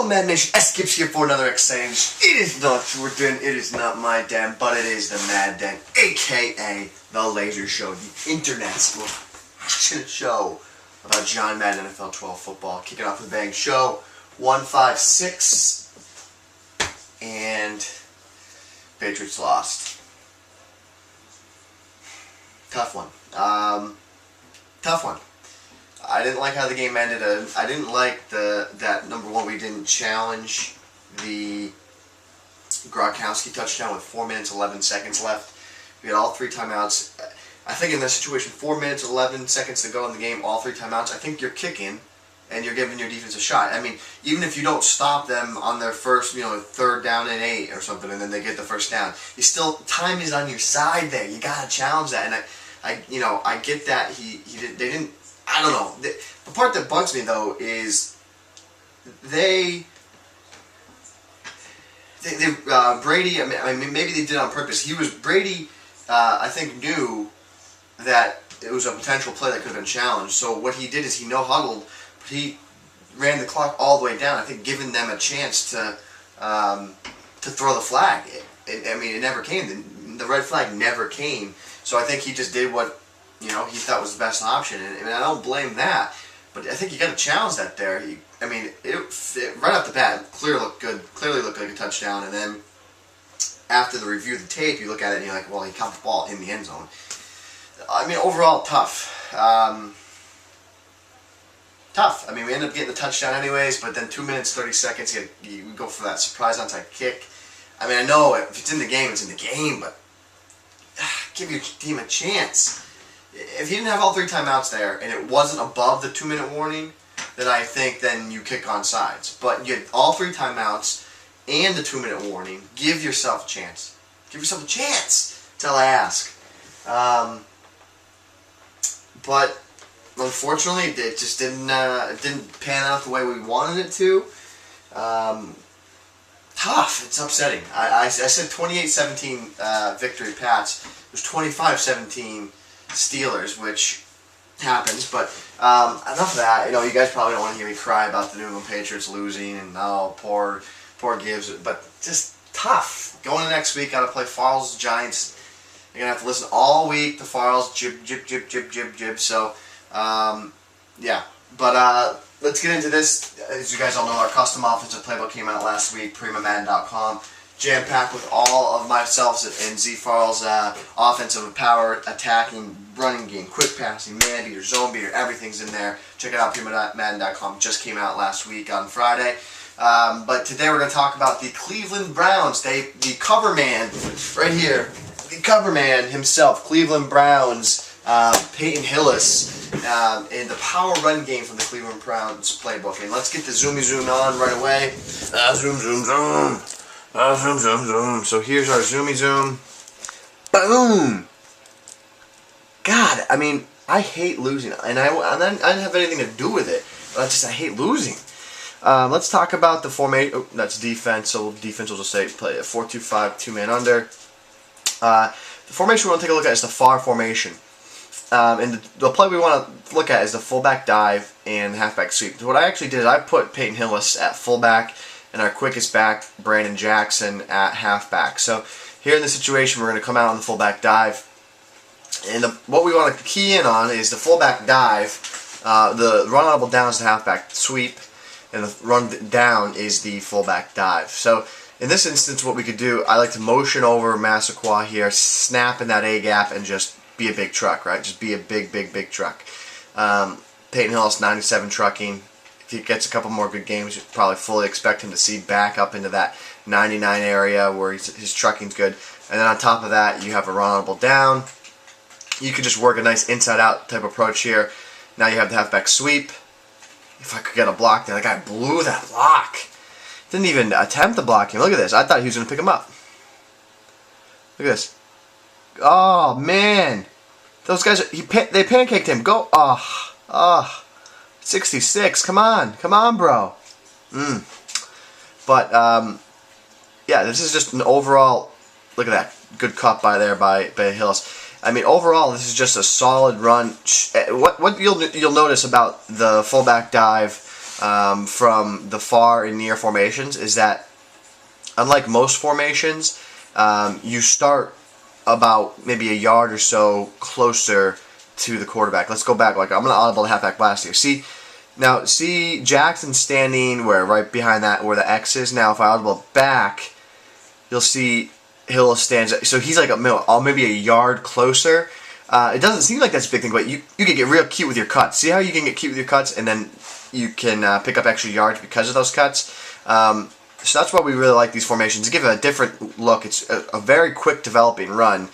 Hello, Madden Nation. Gibs here for another exchange. It is not Jordan, it is not my den, but it is the Mad Den, aka the Laser Show, the internet's most passionate show about John Madden NFL 12 football. Kicking off with a bang. Show 156, and Patriots lost. Tough one. Tough one. I didn't like how the game ended. I didn't like that number one, we didn't challenge the Gronkowski touchdown with 4 minutes 11 seconds left. We had all three timeouts. I think in this situation, 4 minutes 11 seconds to go in the game, all three timeouts. I think you're kicking and you're giving your defense a shot. I mean, even if you don't stop them on their first, third down and 8 or something, and then they get the first down, you still, time is on your side there. You gotta challenge that, and I get that they didn't. I don't know. The part that bugs me though is Brady. I mean, maybe they did it on purpose. Brady. I think knew that it was a potential play that could have been challenged. So what he did is he no huddled, but he ran the clock all the way down. I think giving them a chance to throw the flag. It never came. The red flag never came. So I think he just did what he thought was the best option, and I don't blame that. But I think you got to challenge that there. It right off the bat, clearly looked good. Clearly looked like a touchdown, and then after the review of the tape, you look at it and you're like, well, he caught the ball in the end zone. Overall, tough. Tough. We ended up getting the touchdown anyways, but then 2 minutes 30 seconds, you go for that surprise onside kick. I know if it's in the game, it's in the game, but give your team a chance. If you didn't have all three timeouts there and it wasn't above the 2 minute warning, then I think then you kick on sides. But you had all three timeouts and the 2 minute warning. Give yourself a chance. Give yourself a chance. That's all I ask. But unfortunately, it just didn't pan out the way we wanted it to. Tough. It's upsetting. I said 28-17 victory Pats. It was 25-17 Steelers, which happens, but enough of that. You guys probably don't want to hear me cry about the New England Patriots losing and poor Gibs, but just tough. Going to next week, got to play Farles Giants. You're gonna have to listen all week to Farles jib. So yeah, but let's get into this. As you guys all know, our custom offensive playbook came out last week. PrimaMadden.com. Jam-packed with all of myself and Z Farles' offensive power, attacking, running game, quick passing, man beater, zone beater, everything's in there. Check it out, PrimaMadden.com. Just came out last week on Friday. But today we're going to talk about the Cleveland Browns. The cover man, right here, the cover man himself, Cleveland Browns, Peyton Hillis, in the power run game from the Cleveland Browns playbook. And let's get the zoomy zoom on right away. Zoom. Zoom. So here's our zoomy zoom. Boom! God, I hate losing, and I didn't have anything to do with it. But I hate losing. Let's talk about the formation. Oh, that's defense. So defense will just say play a 4-2-5, 2-man under. The formation we want to take a look at is the FAR formation. And the play we want to look at is the fullback dive and halfback sweep. So what I actually did is I put Peyton Hillis at fullback and our quickest back, Brandon Jackson, at halfback. So here in this situation, we're going to come out on the fullback dive. And what we want to key in on is the fullback dive. The run audible down is the halfback sweep, and the run down is the fullback dive. So in this instance, what we could do, I like to motion over Massaquoi here, snap in that A-gap, and just be a big truck, right? Just be a big truck. Peyton Hillis, 97 trucking. If he gets a couple more good games, you probably fully expect him to see back up into that 99 area where his trucking's good. And then on top of that, you have a run audible down. You could just work a nice inside-out type approach here. Now you have the halfback sweep. If I could get a block there, that guy blew that block. Didn't even attempt to block him. Look at this. I thought he was going to pick him up. Look at this. Oh, man. Those guys, they pancaked him. Go. 66. Come on, bro. But yeah, this is just an overall. Look at that, good cut by Hillis. Overall, this is just a solid run. What you'll notice about the fullback dive from the far and near formations is that, unlike most formations, you start about maybe a yard or so closer to the quarterback. Let's go back. Like, I'm going to audible the halfback blast here. See Jackson standing right behind that where the X is. Now if I audible back, you'll see Hill stands. So he's like maybe a yard closer. It doesn't seem like that's a big thing, but you can get real cute with your cuts. See how you can get cute with your cuts, and then you can pick up extra yards because of those cuts. So that's why we really like these formations. To give it a different look, it's a very quick developing run.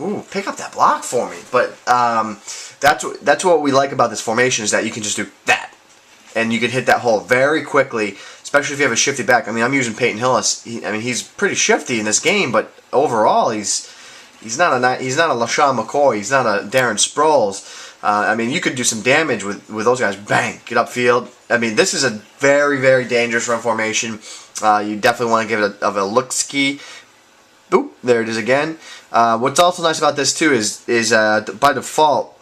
Ooh, pick up that block for me. But that's what we like about this formation, is that you can just do that, and you can hit that hole very quickly, especially if you have a shifty back. I mean, I'm using Peyton Hillis. He's pretty shifty in this game, but overall he's not a LaShawn McCoy. He's not a Darren Sproles. You could do some damage with those guys. Bang, get upfield. This is a very, very dangerous run formation. You definitely want to give it a look-ski. Boop, there it is again. What's also nice about this too is by default,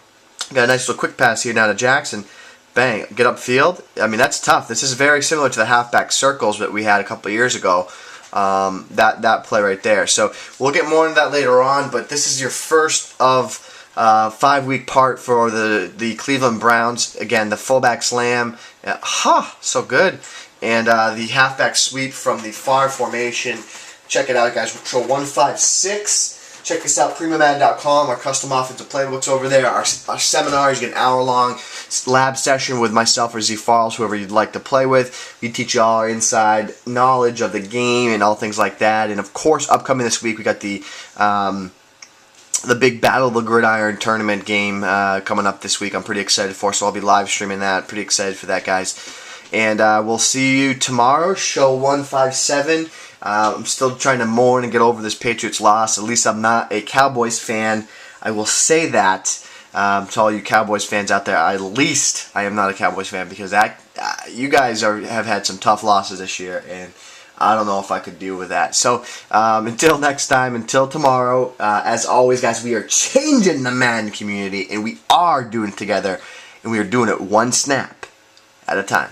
got a nice little quick pass here now to Jackson. Bang, get upfield. That's tough. This is very similar to the halfback circles that we had a couple of years ago. That play right there. So we'll get more into that later on, but this is your first of 5-week part for the Cleveland Browns. Again, the fullback slam, so good, and the halfback sweep from the far formation. Check it out, guys. Patrol 156. Check us out, PrimaMadden.com. Our custom offensive playbooks over there. Our seminars, you get an hour-long lab session with myself or Z Farles, whoever you'd like to play with. We teach you all our inside knowledge of the game and all things like that. And of course, upcoming this week, we got the big Battle of the Gridiron tournament game coming up this week. I'm pretty excited for, so I'll be live streaming that. Pretty excited for that, guys. And we'll see you tomorrow, show 157. I'm still trying to mourn and get over this Patriots loss. At least I'm not a Cowboys fan. I will say that to all you Cowboys fans out there. At least I am not a Cowboys fan, because you guys have had some tough losses this year, and I don't know if I could deal with that. So until next time, until tomorrow, as always, guys, we are changing the Madden community, and we are doing it together, and we are doing it one snap at a time.